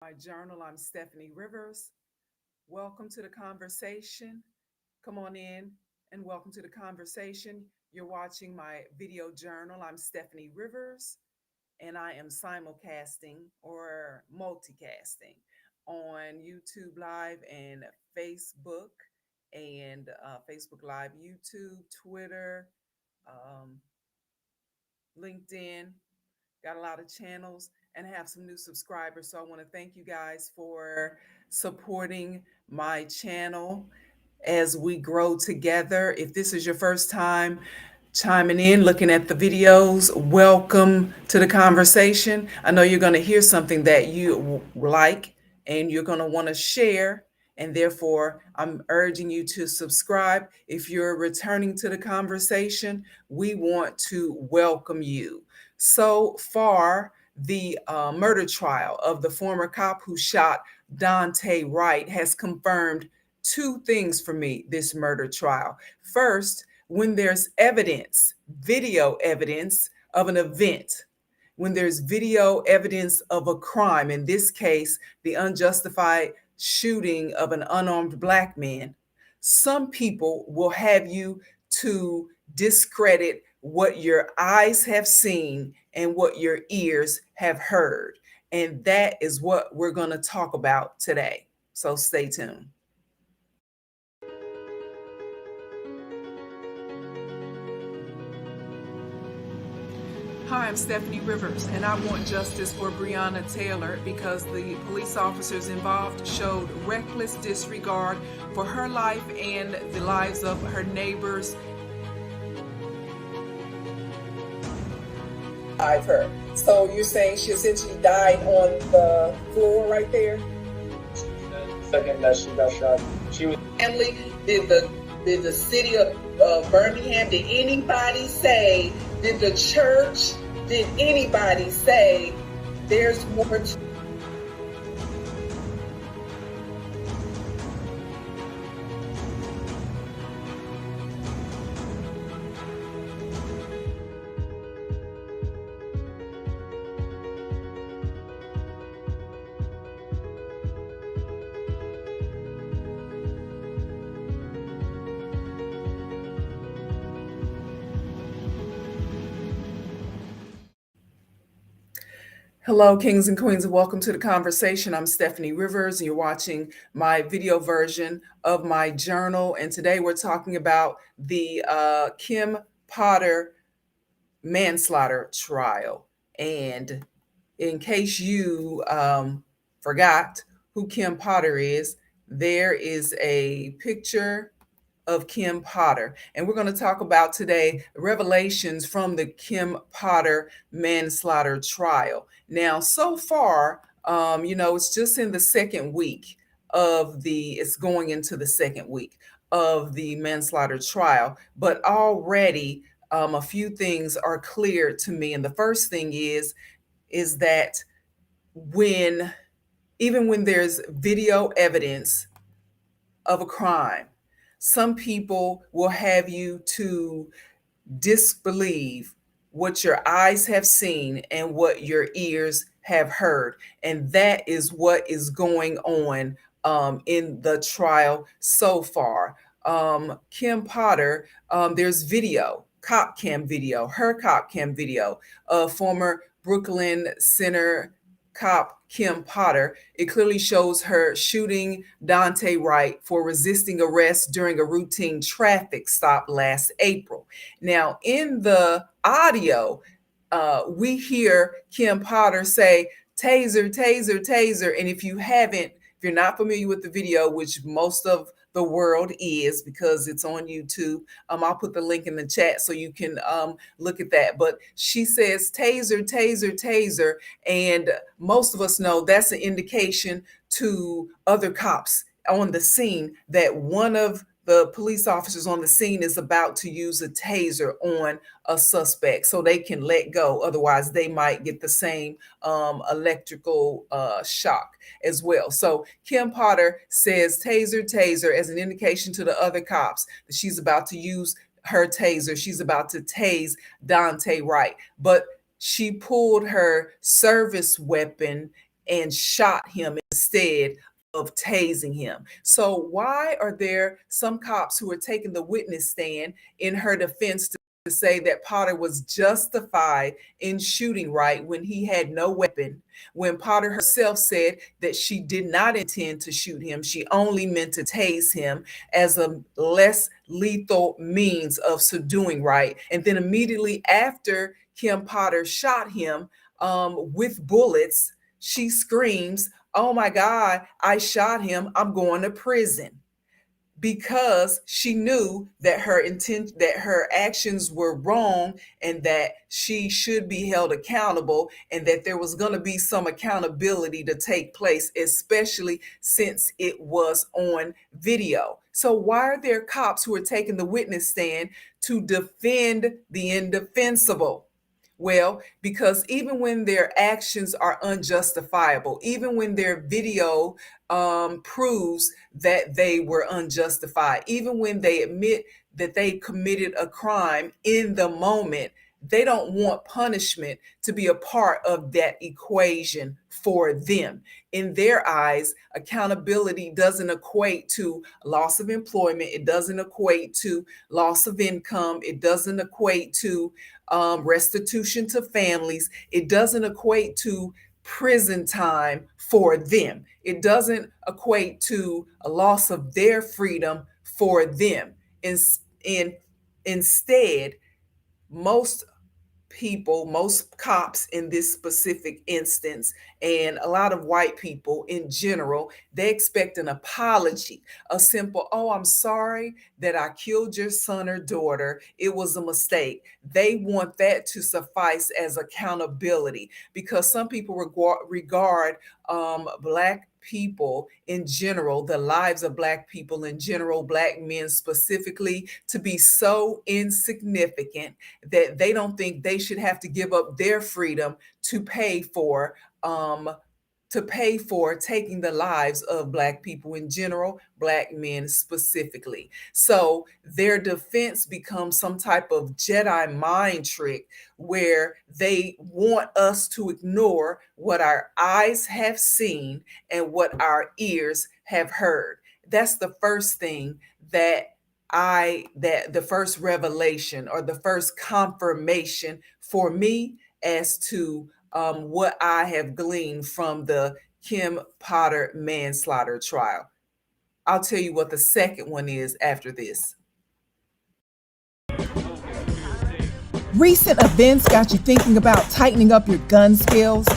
My journal. I'm Stephanie Rivers. Welcome to the conversation. Come on in and welcome to the conversation. You're watching my video journal. I'm Stephanie Rivers and I am simulcasting or multicasting on YouTube Live and Facebook Facebook Live, YouTube, Twitter, um, LinkedIn. Got a lot of channels and have some new subscribers. So I want to thank you guys for supporting my channel as we grow together. If this is your first time chiming in, looking at the videos, welcome to the conversation. I know you're going to hear something that you like and you're going to want to share. And therefore, I'm urging you to subscribe. If you're returning to the conversation, we want to welcome you. So far, the murder trial of the former cop who shot Dante Wright has confirmed two things for me this murder trial. First, when there's evidence, video evidence of an event, when there's video evidence of a crime, in this case, the unjustified shooting of an unarmed black man, some people will have you to discredit what your eyes have seen and what your ears have heard. And that is what we're going to talk about today. So stay tuned. Hi, I'm Stephanie Rivers, and I want justice for Breonna Taylor because the police officers involved showed reckless disregard for her life and the lives of her neighbors. Her. So you're saying she essentially died on the floor right there? The second that she got shot, she was. Family, did the city of Birmingham, did anybody say, did the church, did anybody say there's more to Hello, kings and queens, and welcome to the conversation. I'm Stephanie Rivers, and you're watching my video version of my journal. And today we're talking about the Kim Potter manslaughter trial. And in case you forgot who Kim Potter is, there is a picture of Kim Potter. And we're going to talk about today revelations from the Kim Potter manslaughter trial. Now, so far, it's just in the second week it's going into the second week of the manslaughter trial, but already a few things are clear to me. And the first thing is that even when there's video evidence of a crime, some people will have you to disbelieve what your eyes have seen and what your ears have heard. And that is what is going on in the trial so far. Kim Potter, there's video, her cop cam video of former Brooklyn Center cop Kim Potter. It clearly shows her shooting Dante Wright for resisting arrest during a routine traffic stop last April. Now, in the audio, we hear Kim Potter say, "Taser, taser, taser." And if you're not familiar with the video, which most of the world is because it's on YouTube, I'll put the link in the chat so you can look at that. But she says, "Taser, taser, taser." And most of us know that's an indication to other cops on the scene that one of the police officers on the scene is about to use a taser on a suspect so they can let go. Otherwise, they might get the same electrical shock as well. So Kim Potter says taser, taser as an indication to the other cops that she's about to use her taser. She's about to tase Dante Wright. But she pulled her service weapon and shot him instead of tasing him. So why are there some cops who are taking the witness stand in her defense to say that Potter was justified in shooting Wright when he had no weapon, when Potter herself said that she did not intend to shoot him, she only meant to tase him as a less lethal means of subduing Wright. And then immediately after Kim Potter shot him with bullets, she screams, "Oh my God, I shot him. I'm going to prison." Because she knew that her actions were wrong and that she should be held accountable and that there was going to be some accountability to take place, especially since it was on video. So why are there cops who are taking the witness stand to defend the indefensible? Well, because even when their actions are unjustifiable, even when their video proves that they were unjustified, even when they admit that they committed a crime in the moment, they don't want punishment to be a part of that equation for them. In their eyes, accountability doesn't equate to loss of employment. It doesn't equate to loss of income. It doesn't equate to restitution to families. It doesn't equate to prison time for them. It doesn't equate to a loss of their freedom for them. Instead, most people, most cops in this specific instance, and a lot of white people in general, they expect an apology, a simple, "Oh, I'm sorry that I killed your son or daughter. It was a mistake." They want that to suffice as accountability because some people regard Black people in general, the lives of Black people in general, Black men specifically, to be so insignificant that they don't think they should have to give up their freedom to pay for taking the lives of Black people in general, Black men specifically. So their defense becomes some type of Jedi mind trick where they want us to ignore what our eyes have seen and what our ears have heard. That's the first thing that the first revelation or the first confirmation for me as to what I have gleaned from the Kim Potter manslaughter trial. I'll tell you what the second one is after this. Recent events got you thinking about tightening up your gun skills?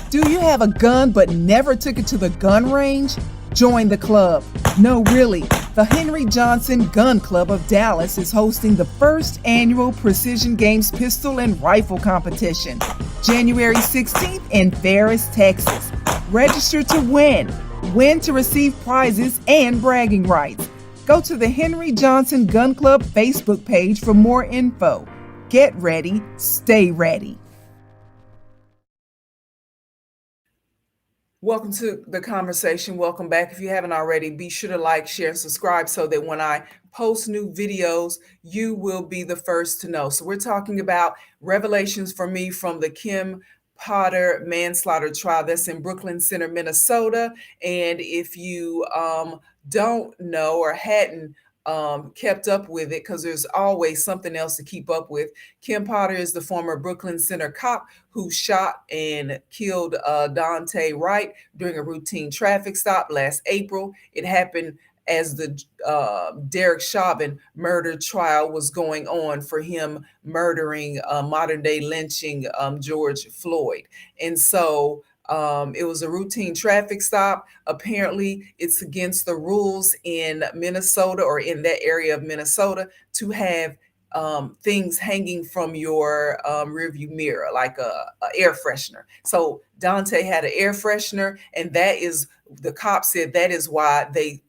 Do you have a gun but never took it to the gun range? Join the club. No, really. The Henry Johnson Gun Club of Dallas is hosting the first annual Precision Games Pistol and Rifle Competition, January 16th in Ferris, Texas. Register to win. Win to receive prizes and bragging rights. Go to the Henry Johnson Gun Club Facebook page for more info. Get ready, stay ready. Welcome to the conversation. Welcome back. If you haven't already, be sure to like, share, and subscribe so that when I post new videos, you will be the first to know. So we're talking about revelations for me from the Kim Potter manslaughter trial that's in Brooklyn Center, Minnesota. And if you don't know or hadn't kept up with it, because there's always something else to keep up with. Kim Potter is the former Brooklyn Center cop who shot and killed Dante Wright during a routine traffic stop last April. It happened as the Derek Chauvin murder trial was going on for him murdering modern day lynching George Floyd. And so it was a routine traffic stop. Apparently, it's against the rules in Minnesota or in that area of Minnesota to have things hanging from your rearview mirror, like a air freshener. So Dante had an air freshener, and that is, the cop said that is why they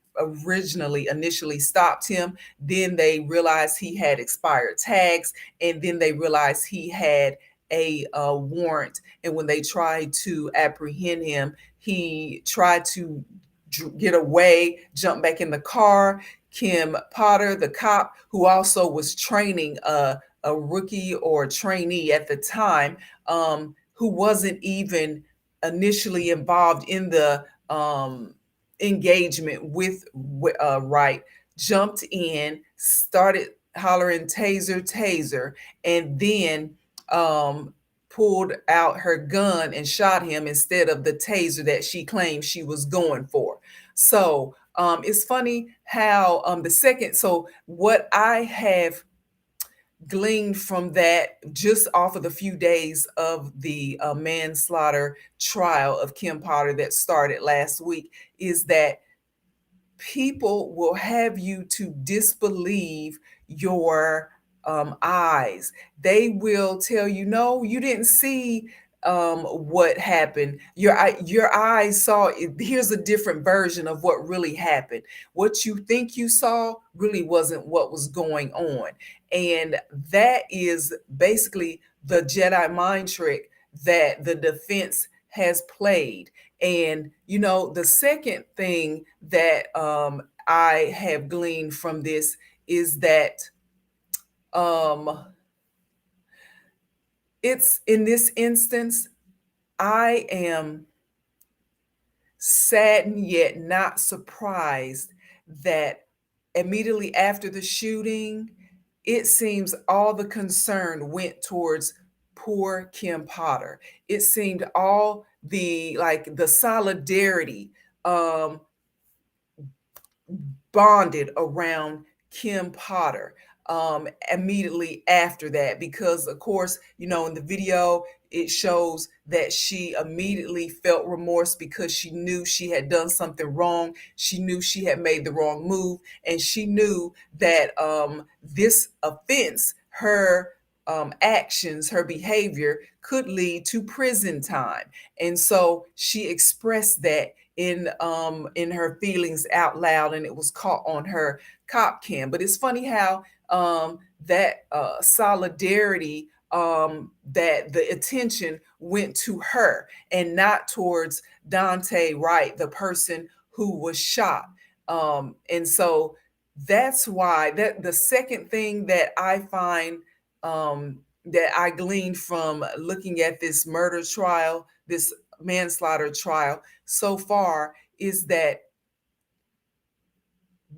initially stopped him. Then they realized he had expired tags, and then they realized he had a warrant. And when they tried to apprehend him, he tried to get away, jump back in the car. Kim Potter, the cop, who also was training a rookie or trainee at the time, who wasn't even initially involved in the engagement with Wright, jumped in, started hollering taser, taser, and then pulled out her gun and shot him instead of the taser that she claimed she was going for. So it's funny how so what I have gleaned from that, just off of the few days of the manslaughter trial of Kim Potter that started last week, is that people will have you to disbelieve your eyes. They will tell you, no, you didn't see what happened. Your eyes saw it. Here's a different version of what really happened. What you think you saw really wasn't what was going on. And that is basically the Jedi mind trick that the defense has played. And, the second thing that I have gleaned from this is that um, it's in this instance, I am saddened yet not surprised that immediately after the shooting, it seems all the concern went towards poor Kim Potter. It seemed all the solidarity um, bonded around Kim Potter immediately after that, because of course, in the video, it shows that she immediately felt remorse because she knew she had done something wrong. She knew she had made the wrong move, and she knew that this offense, her actions, her behavior could lead to prison time. And so she expressed that in her feelings out loud, and it was caught on her cop cam. But it's funny how that solidarity, that the attention went to her and not towards Dante Wright, the person who was shot. And so that's why that the second thing that I find that I gleaned from looking at this murder trial, this manslaughter trial so far, is that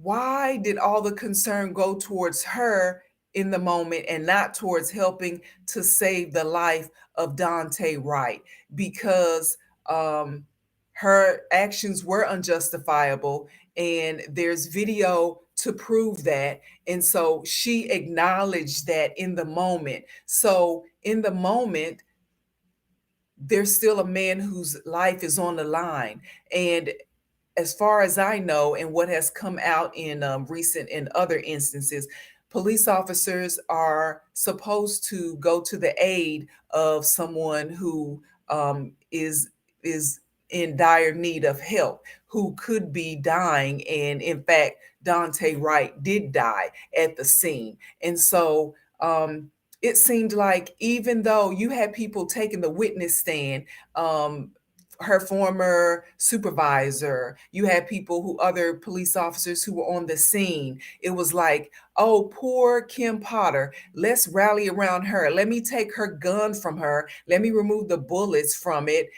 why did all the concern go towards her in the moment and not towards helping to save the life of Dante Wright? Because her actions were unjustifiable, and there's video to prove that. And so she acknowledged that in the moment. So in the moment, there's still a man whose life is on the line. And as far as I know, and what has come out in recent and other instances, police officers are supposed to go to the aid of someone who is in dire need of help, who could be dying. And in fact, Dante Wright did die at the scene. And so it seemed like, even though you had people taking the witness stand, her former supervisor, you had other police officers who were on the scene. It was like, oh, poor Kim Potter, let's rally around her. Let me take her gun from her. Let me remove the bullets from it,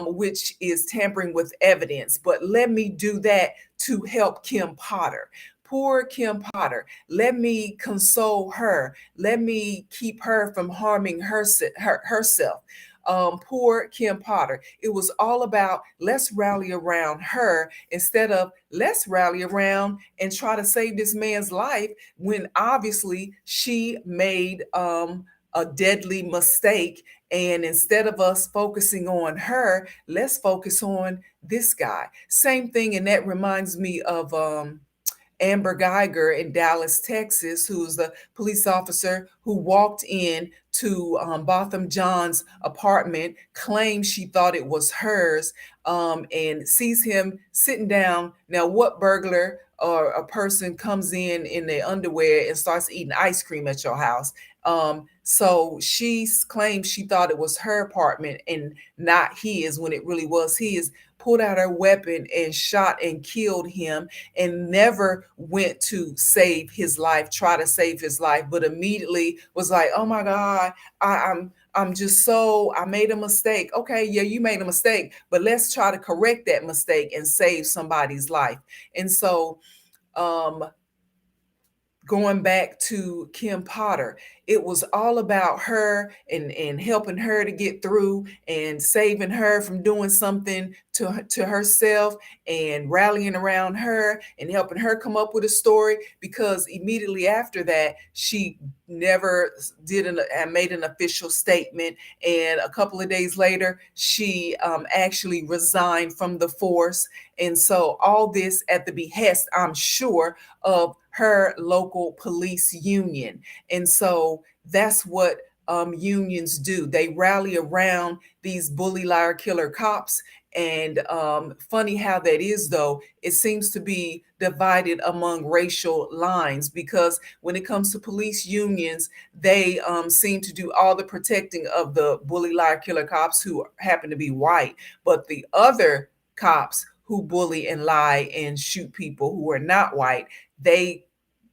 which is tampering with evidence. But let me do that to help Kim Potter. Poor Kim Potter, let me console her. Let me keep her from harming herself. Poor Kim Potter. It was all about, let's rally around her instead of let's rally around and try to save this man's life, when obviously she made a deadly mistake. And instead of us focusing on her, let's focus on this guy. Same thing. And that reminds me of Amber Geiger in Dallas, Texas, who's the police officer who walked in to Botham Jean's apartment, claimed she thought it was hers, and sees him sitting down. Now, what burglar or a person comes in their underwear and starts eating ice cream at your house? So she claimed she thought it was her apartment and not his, when it really was his, pulled out her weapon and shot and killed him, and never went to save his life, try to save his life, but immediately was like, oh my God, I made a mistake. Okay, yeah, you made a mistake, but let's try to correct that mistake and save somebody's life. And so, um, going back to Kim Potter, it was all about her and helping her to get through and saving her from doing something to herself and rallying around her and helping her come up with a story, because immediately after that she never made an official statement, and a couple of days later she actually resigned from the force. And so all this at the behest, I'm sure, of her local police union. And so that's what unions do. They rally around these bully, liar, killer cops. And funny how that is, though, it seems to be divided among racial lines, because when it comes to police unions, they seem to do all the protecting of the bully, liar, killer cops who happen to be white. But the other cops who bully and lie and shoot people who are not white, they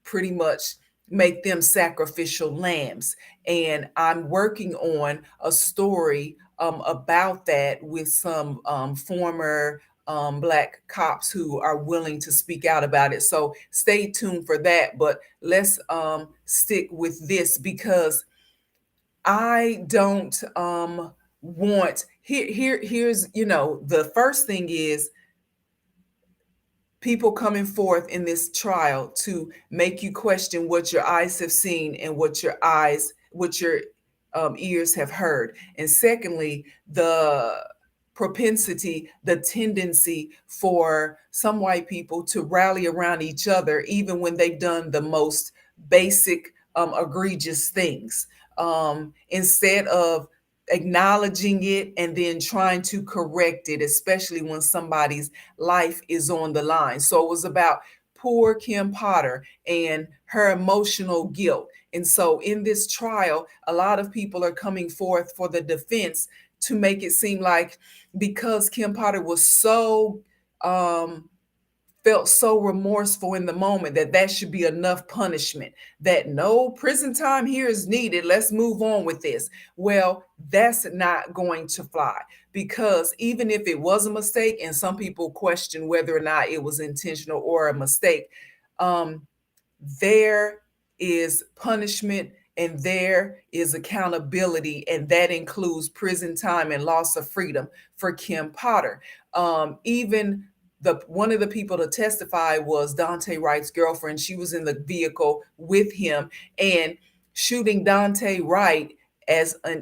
pretty much make them sacrificial lambs. And I'm working on a story about that with some former Black cops who are willing to speak out about it. So stay tuned for that. But let's stick with this, because I don't here's, the first thing is people coming forth in this trial to make you question what your eyes have seen and what your ears have heard. And secondly, the propensity, the tendency for some white people to rally around each other, even when they've done the most basic, egregious things, instead of acknowledging it and then trying to correct it, especially when somebody's life is on the line. So it was about poor Kim Potter and her emotional guilt. And so in this trial, a lot of people are coming forth for the defense to make it seem like because Kim Potter was felt so remorseful in the moment, that should be enough punishment, that no prison time here is needed. Let's move on with this. Well, that's not going to fly, because even if it was a mistake, and some people question whether or not it was intentional or a mistake, there is punishment and there is accountability, and that includes prison time and loss of freedom for Kim Potter. Even one of the people to testify was Dante Wright's girlfriend. She was in the vehicle with him, and shooting Dante Wright,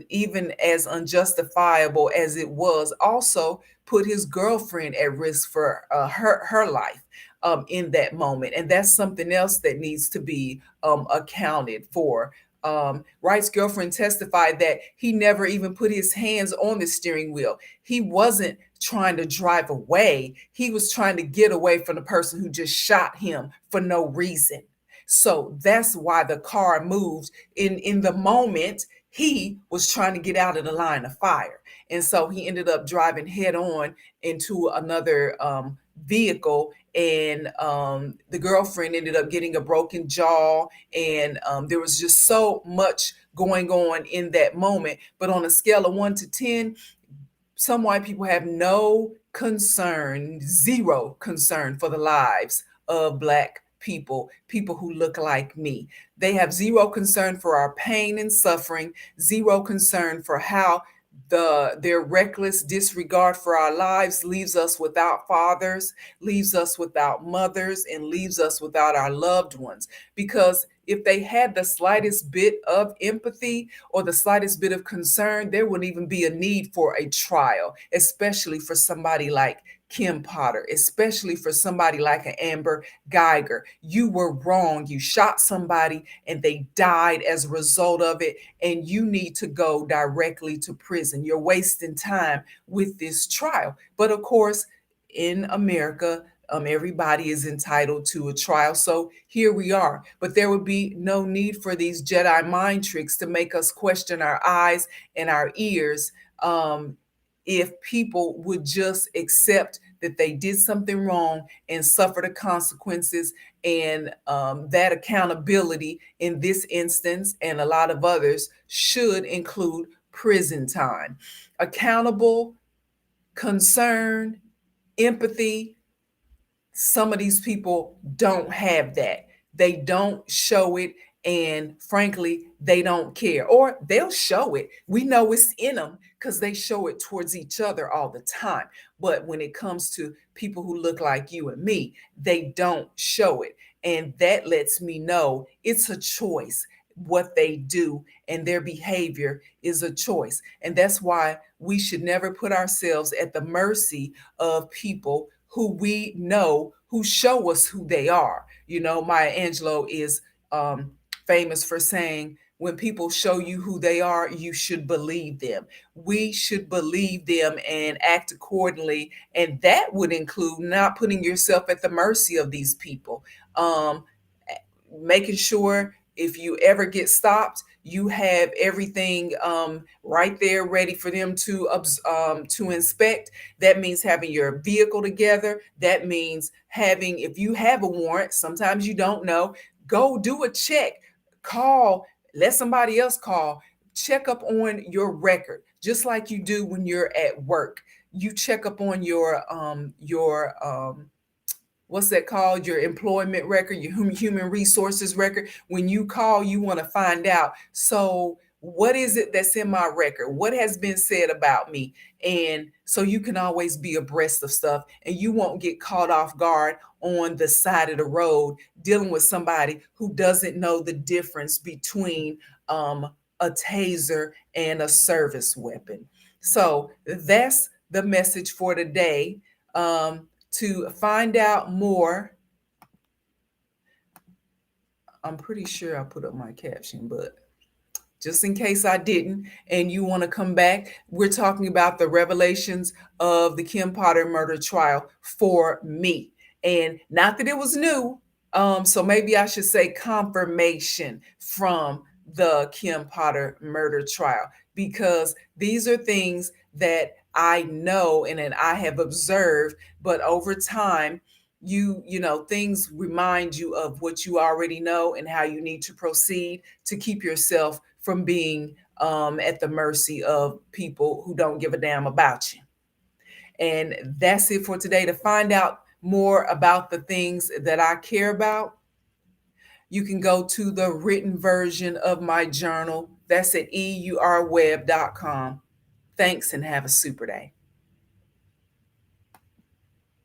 even as unjustifiable as it was, also put his girlfriend at risk for her life in that moment. And that's something else that needs to be accounted for. Wright's girlfriend testified that he never even put his hands on the steering wheel. He wasn't trying to drive away. He was trying to get away from the person who just shot him for no reason. So that's why the car moved. In the moment, he was trying to get out of the line of fire. And so he ended up driving head on into another vehicle, and the girlfriend ended up getting a broken jaw, and there was just so much going on in that moment. But on a scale of 1 to 10, some white people have no concern, zero concern for the lives of Black people who look like me. They have zero concern for our pain and suffering, zero concern for how their reckless disregard for our lives leaves us without fathers, leaves us without mothers, and leaves us without our loved ones. Because if they had the slightest bit of empathy or the slightest bit of concern, there wouldn't even be a need for a trial, especially for somebody like Kim Potter, especially for somebody like an Amber Geiger. You were wrong. You shot somebody and they died as a result of it, and you need to go directly to prison. You're wasting time with this trial. But of course, in America, everybody is entitled to a trial. So here we are. But there would be no need for these Jedi mind tricks to make us question our eyes and our ears, if people would just accept that they did something wrong and suffer the consequences. And that accountability in this instance and a lot of others should include prison time. Accountable, concern, empathy. Some of these people don't have that. They don't show it. And frankly, they don't care, or they'll show it. We know it's in them because they show it towards each other all the time. But when it comes to people who look like you and me, they don't show it. And that lets me know it's a choice. What they do and their behavior is a choice. And that's why we should never put ourselves at the mercy of people who we know who show us who they are. You know, Maya Angelou is famous for saying, when people show you who they are, you should believe them. We should believe them and act accordingly. And that would include not putting yourself at the mercy of these people. Making sure if you ever get stopped, you have everything right there ready for them to inspect. That means having your vehicle together. That means having, if you have a warrant, sometimes you don't know, go do a check, call, let somebody else call, check up on your record, just like you do when you're at work. You check up on your what's that called? Your employment record, your human resources record. When you call, you want to find out. So, what is it that's in my record? What has been said about me? And so you can always be abreast of stuff and you won't get caught off guard on the side of the road dealing with somebody who doesn't know the difference between a taser and a service weapon. So, that's the message for today. To find out more, I'm pretty sure I put up my caption, but just in case I didn't, and you want to come back, we're talking about the revelations of the Kim Potter murder trial for me. And not that it was new, so maybe I should say confirmation from the Kim Potter murder trial, because these are things that I know and that I have observed, but over time, you know, things remind you of what you already know and how you need to proceed to keep yourself from being at the mercy of people who don't give a damn about you. And that's it for today. To find out more about the things that I care about, you can go to the written version of my journal. That's at eurweb.com. Thanks and have a super day.